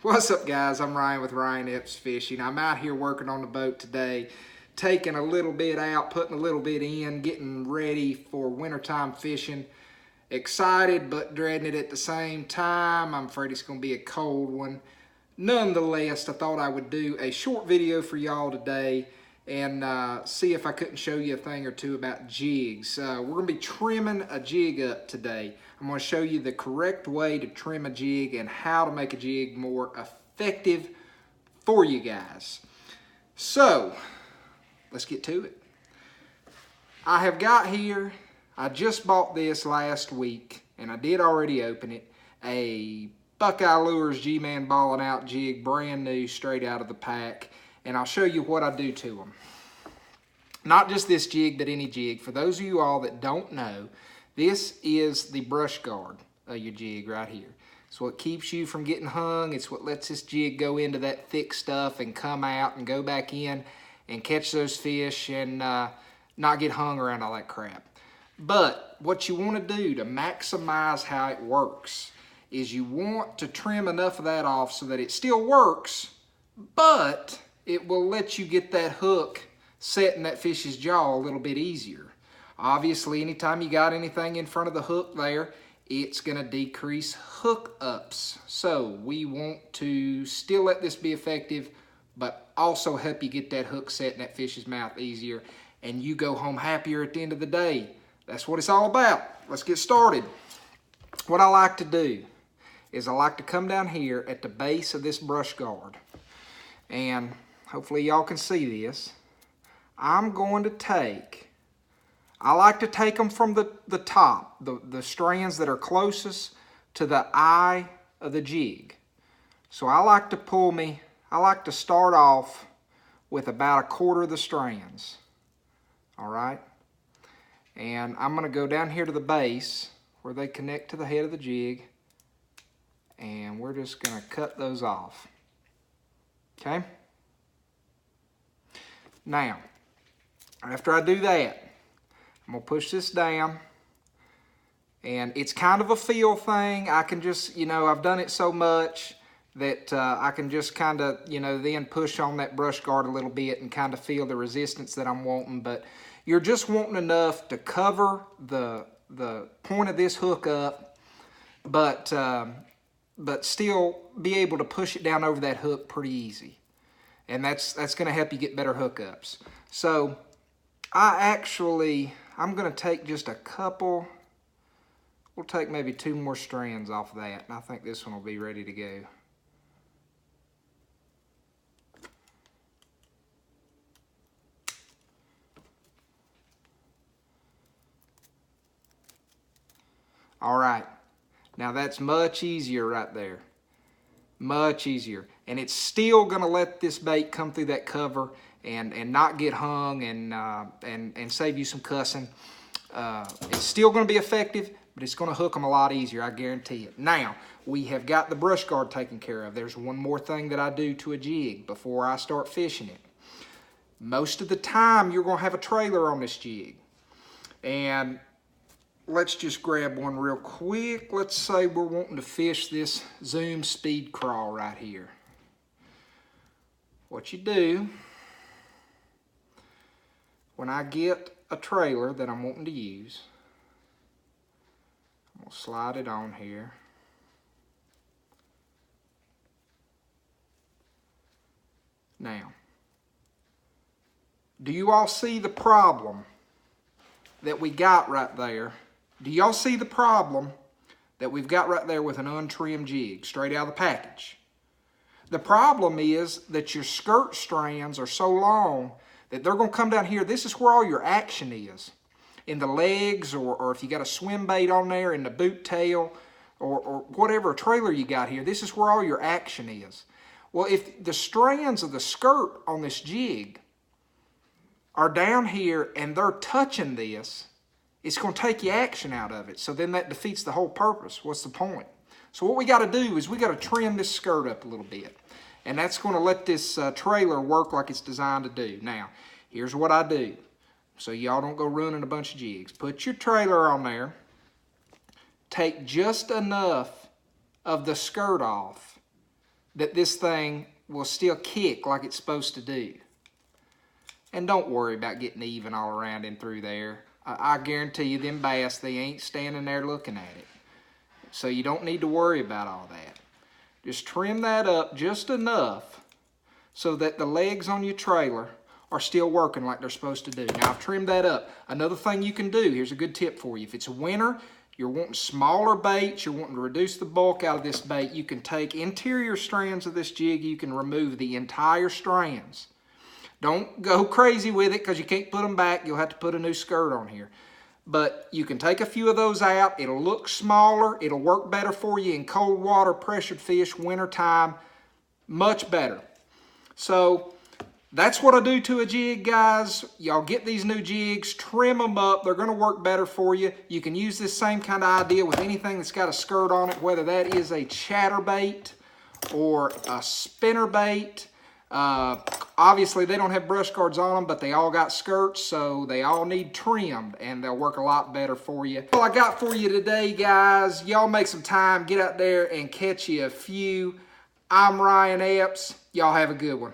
What's up, guys? I'm Ryan with Ryan Epps Fishing. I'm out here working on the boat today, taking a little bit out, putting a little bit in, getting ready for wintertime fishing. Excited but dreading it at the same time. I'm afraid it's going to be a cold one. Nonetheless, I thought I would do a short video for y'all today and see if I couldn't show you a thing or two about jigs. We're going to be trimming a jig up today. I'm going to show you the correct way to trim a jig and how to make a jig more effective for you guys. So, let's get to it. I have got here, I just bought this last week, and I did already open it, a Buckeye Lures G-Man Ballin' Out jig, brand new, straight out of the pack, and I'll show you what I do to them. Not just this jig, but any jig. For those of you all that don't know, this is the brush guard of your jig right here. It's what keeps you from getting hung. It's what lets this jig go into that thick stuff and come out and go back in and catch those fish and not get hung around all that crap. But what you want to do to maximize how it works is you want to trim enough of that off so that it still works, but it will let you get that hook set in that fish's jaw a little bit easier. Obviously, anytime you got anything in front of the hook there, it's going to decrease hook ups. So we want to still let this be effective, but also help you get that hook set in that fish's mouth easier, and you go home happier at the end of the day. That's what it's all about. Let's get started. What I like to do is I like to come down here at the base of this brush guard, and hopefully y'all can see this. I'm going to I like to take them from the top, the strands that are closest to the eye of the jig. So I like to start off with about 1/4 of the strands. All right? And I'm going to go down here to the base where they connect to the head of the jig, and we're just going to cut those off. Okay? Now, after I do that, I'm going to push this down, and it's kind of a feel thing. I can just, I've done it so much that I can just kind of, then push on that brush guard a little bit and kind of feel the resistance that I'm wanting. But you're just wanting enough to cover the point of this hook up, but still be able to push it down over that hook pretty easy. And that's going to help you get better hookups. So I'm going to take just a couple. We'll take maybe 2 more strands off that, and I think this one will be ready to go. All right, now that's much easier right there. Much easier. And it's still going to let this bait come through that cover and not get hung and save you some cussing. It's still going to be effective, but it's going to hook them a lot easier, I guarantee it. Now, we have got the brush guard taken care of. There's one more thing that I do to a jig before I start fishing it. Most of the time, you're going to have a trailer on this jig. And let's just grab one real quick. Let's say we're wanting to fish this Zoom speed crawl right here. What you do, when I get a trailer that I'm wanting to use, I'm going to slide it on here. Now, do you all see the problem that we got right there? Do y'all see the problem that we've got right there with an untrimmed jig, straight out of the package? The problem is that your skirt strands are so long that they're going to come down here. This is where all your action is. In the legs, or if you got a swim bait on there, in the boot tail, or whatever trailer you got here, this is where all your action is. Well, if the strands of the skirt on this jig are down here and they're touching this, it's going to take your action out of it. So then that defeats the whole purpose. What's the point? So what we got to do is we got to trim this skirt up a little bit. And that's going to let this trailer work like it's designed to do. Now, here's what I do, so y'all don't go ruining a bunch of jigs. Put your trailer on there. Take just enough of the skirt off that this thing will still kick like it's supposed to do. And don't worry about getting even all around and through there. I guarantee you them bass, they ain't standing there looking at it. So you don't need to worry about all that. Just trim that up just enough so that the legs on your trailer are still working like they're supposed to do. Now I've trimmed that up. Another thing you can do, here's a good tip for you. If it's winter, you're wanting smaller baits, you're wanting to reduce the bulk out of this bait, you can take interior strands of this jig, you can remove the entire strands. Don't go crazy with it because you can't put them back. You'll have to put a new skirt on here. But you can take a few of those out. It'll look smaller. It'll work better for you in cold water, pressured fish, wintertime. Much better. So that's what I do to a jig, guys. Y'all get these new jigs, trim them up. They're going to work better for you. You can use this same kind of idea with anything that's got a skirt on it, whether that is a chatterbait or a spinnerbait. Obviously, they don't have brush guards on them, but they all got skirts, so they all need trimmed, and they'll work a lot better for you. All I got for you today, guys. Y'all make some time, get out there and catch you a few. I'm Ryan Epps. Y'all have a good one.